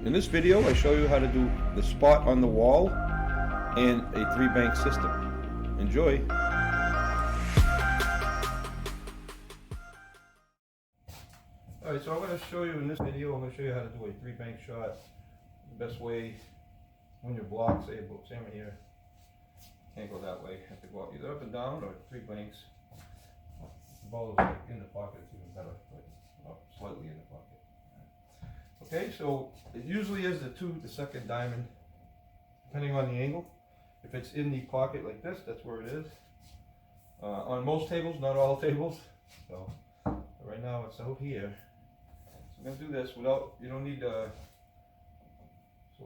In this video, I show you how to do the spot on the wall and a 3-bank system. Enjoy! Alright, so I'm going to show you in this video, I'm going to show you how to do a 3-bank shot. The best way, when you're blocked, say I'm here, can't go that way, you have to go either up and down or 3 banks. The ball is like in the pocket, it's even better, but slightly in the pocket. Okay, so it usually is the second diamond, depending on the angle. If it's in the pocket like this, that's where it is. On most tables, not all tables. So right now it's out here. So I'm going to do this without, you don't need so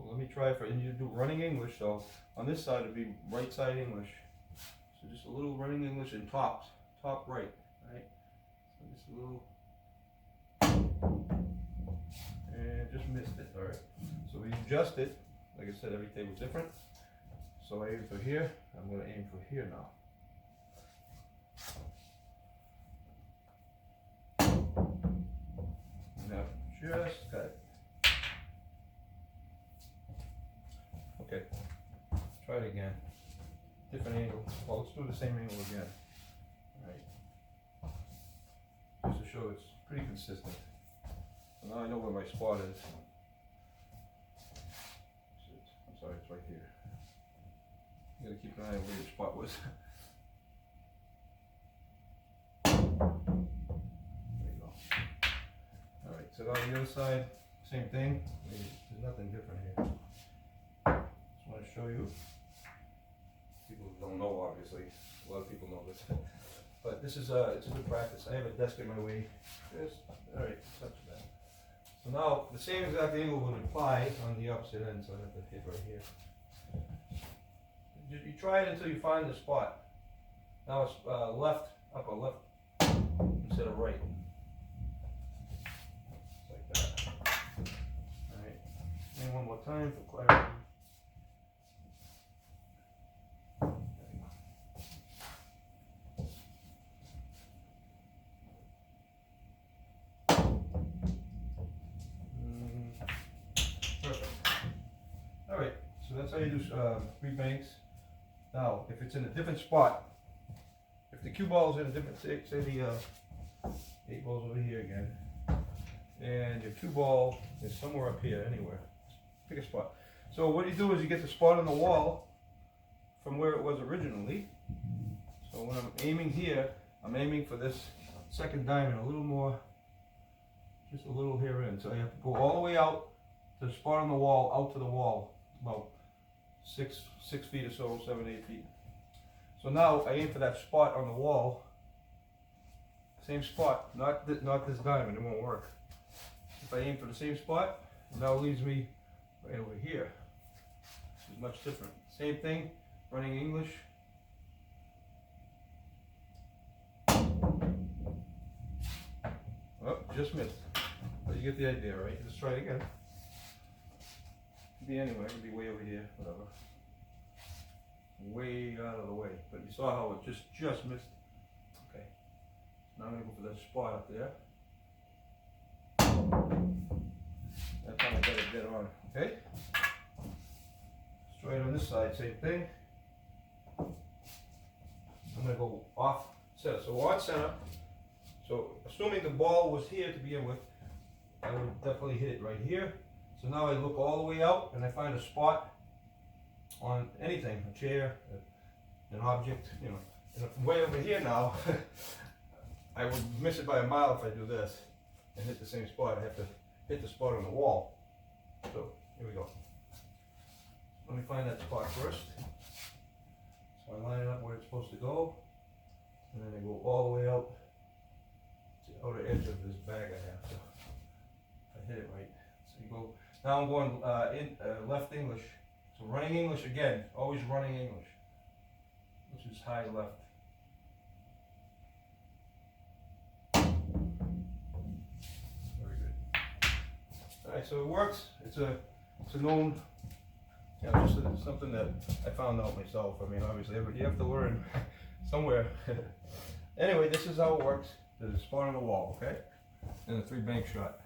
let me try and you do running English. So on this side it'd be right side English. So just a little running English and top right, right? So just a little. And just missed it, alright. So we adjust it. Like I said, every table's different. So I aim for here. I'm going to aim for here now. Now, just got it. Okay. Try it again. Different angle. Well, let's do the same angle again. Alright. Just to show it's pretty consistent. So now I know where my spot is. I'm sorry, it's right here. You gotta keep an eye on where your spot was. There you go. Alright, so on the other side, same thing. There's nothing different here. Just want to show you. People don't know, obviously. A lot of people know this. But this is it's a good practice. I have a desk in my way. Alright, not too bad. So now the same exact angle would apply on the opposite end, so I have to hit right here. You try it until you find the spot. Now it's left, upper left, instead of right. Like that. Alright, and one more time for clarity. Alright, so that's how you do 3 banks. Now, if it's in a different spot, if the cue ball is in a different, say the 8 ball's over here again, and your cue ball is somewhere up here, anywhere, pick a spot. So what you do is you get the spot on the wall from where it was originally. So when I'm aiming here, I'm aiming for this second diamond a little more, just a little here in. So I have to go all the way out to the spot on the wall, out to the wall, about 6 feet or so, 7, 8 feet. So now I aim for that spot on the wall, same spot, not this diamond, it won't work. If I aim for the same spot, it now leaves me right over here. This is much different. Same thing, running English. Oh, just missed. But you get the idea, right? Let's try it again. Be anywhere, it could be way over here, whatever. Way out of the way. But you saw how it just missed. Okay. Now I'm gonna go for that spot up there. That's how I got it dead on. Okay? Let's try it on this side, same thing. I'm gonna go off center. So on center. So assuming the ball was here to begin with, I would definitely hit it right here. So now I look all the way out and I find a spot on anything, a chair, an object, you know. And from way over here now, I would miss it by a mile if I do this and hit the same spot. I have to hit the spot on the wall. So here we go. Let me find that spot first. So I line it up where it's supposed to go, and then I go all the way out to the outer edge of this bag I have. So I hit it right. So you go. Now I'm going left English. So running English again, always running English, which is high left. Very good. All right, so it works. It's a known, you know, just something that I found out myself. I mean, obviously, you have to learn somewhere. Anyway, this is how it works. There's a spot on the wall, okay, and a 3 bank shot.